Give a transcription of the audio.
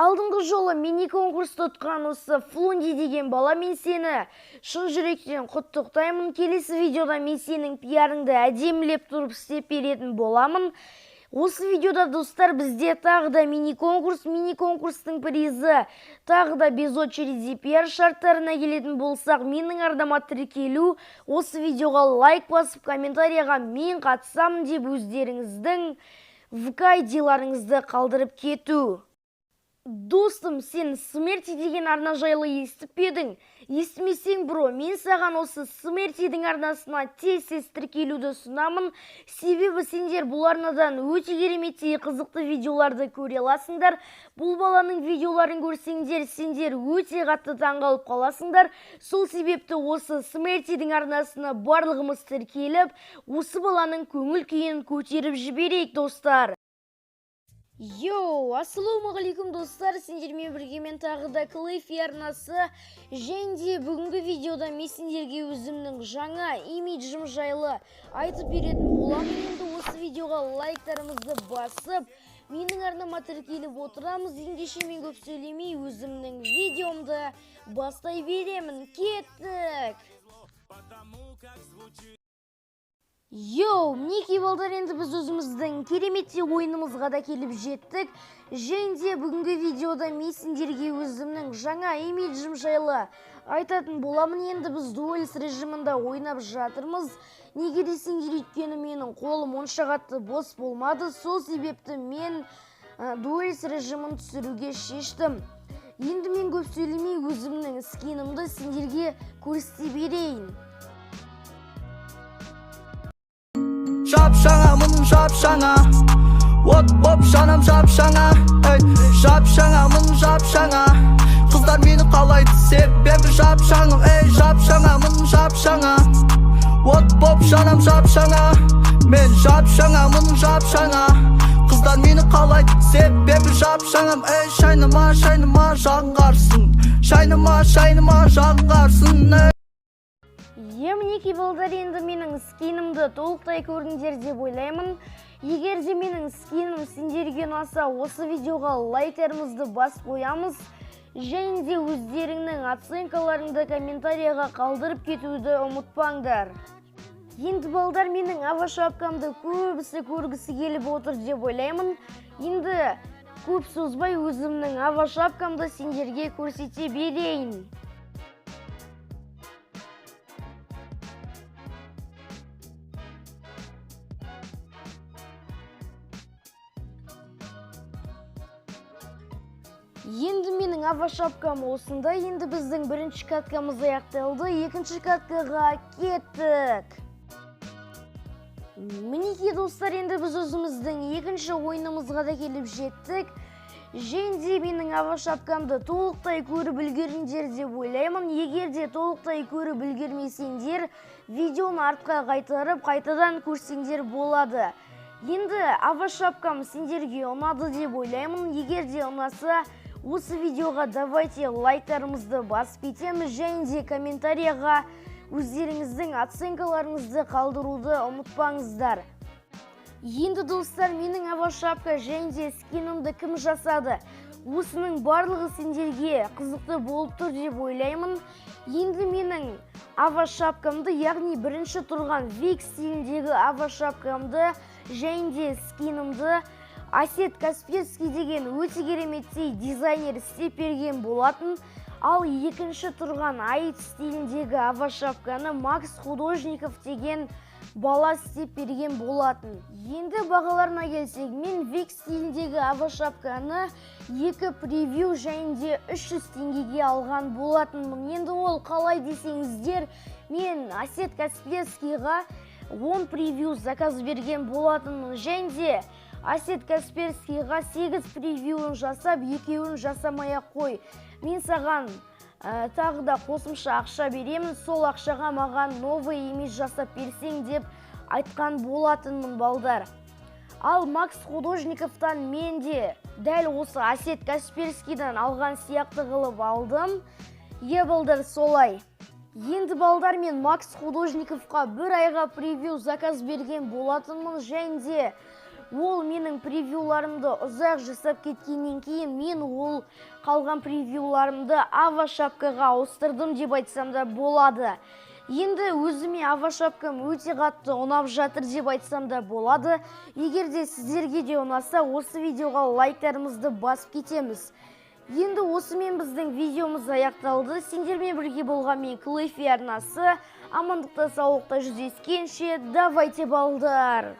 Алдыңғы жолы мини-конкурсты ұтқан осы Флунди деген бала, мен сені шын жүректен құттықтаймын. Келесі видеода мен сенің пиарыңды әдемілеп тұрып істеп беретін боламын. Осы видеода достар бізде тағы да мини-конкурстың призі, тағы да без очереди пиар шарттарына келетін болсақ, менің арнама тіркелу, осы видеоға лайк басып, комментарияға мен қатысамын деп өздеріңіздің ВК ID-ларыңызды қалдырып кету. Достым, сен Смерти деген арна жайлы естіп педің? Естімесең, бро, мен саған осы Смертидің арнасына тез тіркелуді ұсынамын. Себебі сендер бұл арнадан өте кереметтей қызықты видеоларды көре аласыңдар. Бұл баланың видеоларын көрсеңдер, сендер өте қатты таңғалып қаласыңдар. Сол себепті осы Смертидің арнасына барлығымыз тіркеліп, осы баланың көңіл күйін көтеріп жіберейік, достар. Йоу, ассалаумағалейкум достар, сендермен бірге мен тағы да Клэйфи арнасы. Және бүгінгі видеода мен сендерге өзімнің жаңа имиджім жайлы айтып беретін боламын. Енді осы видеоға лайктарымызды басып, менің арнама тіркеліп отырамыз. Ендеше мен көп сөйлемей өзімнің видеомды бастай беремін. Кеттік! Йоу, мінекей балдар, енді біз өзіміздің кереметтей ойынымызға да келіп жеттік. Және бүгінгі видеода мен сендерге өзімнің жаңа имиджім жайлы айтатын боламын. Енді біз дуэльс режимында ойнап жатырмыз. Неге десеңдер, өйткені менің қолым онша қатты бос болмады. Сол себепті мен дуэльс режимін түсіруге шештім. Енді мен көп сөйлемей өзімнің скинімді сендерге көрсете берейін. Шапшаңа, мұның шапшаңа, от жаным шапшаңа, шапшаңа, мұның шапшаңа, қыздар мені қалайды себебі шапшаңым, шапшаңа, мұның шапшаңа, от жаным шапшаңа, мен шапшаңа, мұның шапшаңа, қыздар мені қалайды себебі шапшаңым, шайныма жаңғарсын, шайныма жаңғарсын. Мінекей балдар, енді менің скинімді толықтай көрдіңдер деп ойлаймын. Егер де менің скинім сендерге ұнаса, осы видеоға лайктарымызды басып қоямыз. Және де өздеріңнің оценкаларыңды комментарияға қалдырып кетуді ұмытпаңдар. Енді балдар, менің ава шапкамды көбісі көргісі келіп отыр деп ойлаймын. Енді көп созбай өзімнің ава шапкамды сендерге көрсете берейін. Енді менің ава шапкам осында. Енді біздің бірінші каткамыз аяқталды. Екінші каткаға кеттік. Мінекей достар, енді біз өзіміздің екінші ойынымызға да келіп жеттік. Және менің ава шапкамды толықтай көріп үлгеріңдер деп ойлаймын. Егер де толықтай көріп үлгермесеңдер, видеоны артқа қайтарып, қайтадан көрсеңдер болады. Енді ава шапкам сендерге ұнады деп ойлаймын. Егер де ұнаса, осы видеоға давайте лайктарымызды басып кетеміз. Және де комментарияға өздеріңіздің оценкаларыңызды қалдыруды ұмытпаңыздар. Енді достар, менің ава шапка және де скинімді кім жасады? Осының барлығы сендерге қызықты болып тұр деп ойлаймын. Енді менің ава шапкамды, яғни бірінші тұрған Вик стиліндегі ава шапкамды және де скинімді Асет Касперский деген өте кереметтей дизайнер істеп берген болатын. Ал екінші тұрған Аид стиліндегі ава шапканы Макс Художников деген бала істеп берген болатын. Енді бағаларына келсек, мен Вик стиліндегі ава шапканы 2 превью және де 300 теңгеге алған болатынмын. Енді ол қалай десеңіздер, мен Асет Касперскийға 10 превью заказ берген болатынмын. Және де Асет Касперскийға 8 превьюін жасап, 2-ін жасамай-ақ қой. Мен саған тағы да қосымша ақша беремін, сол ақшаға маған новый имидж жасап берсең деп айтқан болатынмын балдар. Ал Макс Художниковтан мен де дәл осы Асет Касперскийдан алған сияқты қылып алдым. Балдар, солай. Енді балдар, мен Макс Художниковқа 1 айға превью заказ берген болатынмын. Және де Ол менің превьюларымды ұзақ жасап кеткеннен кейін мен ол қалған превьюларымды ава шапкаға ауыстырдым деп айтсам да болады. Енді өзіме ава шапкам өте қатты ұнап жатыр деп айтсам да болады. Егер де сіздерге де ұнаса, осы видеоға лайктарымызды басып кетеміз. Енді осымен біздің видеомыз аяқталды. Сендермен бірге болған мен Клэйфи арнасы. Амандықта, саулықта жүздескенше, давайте балдар!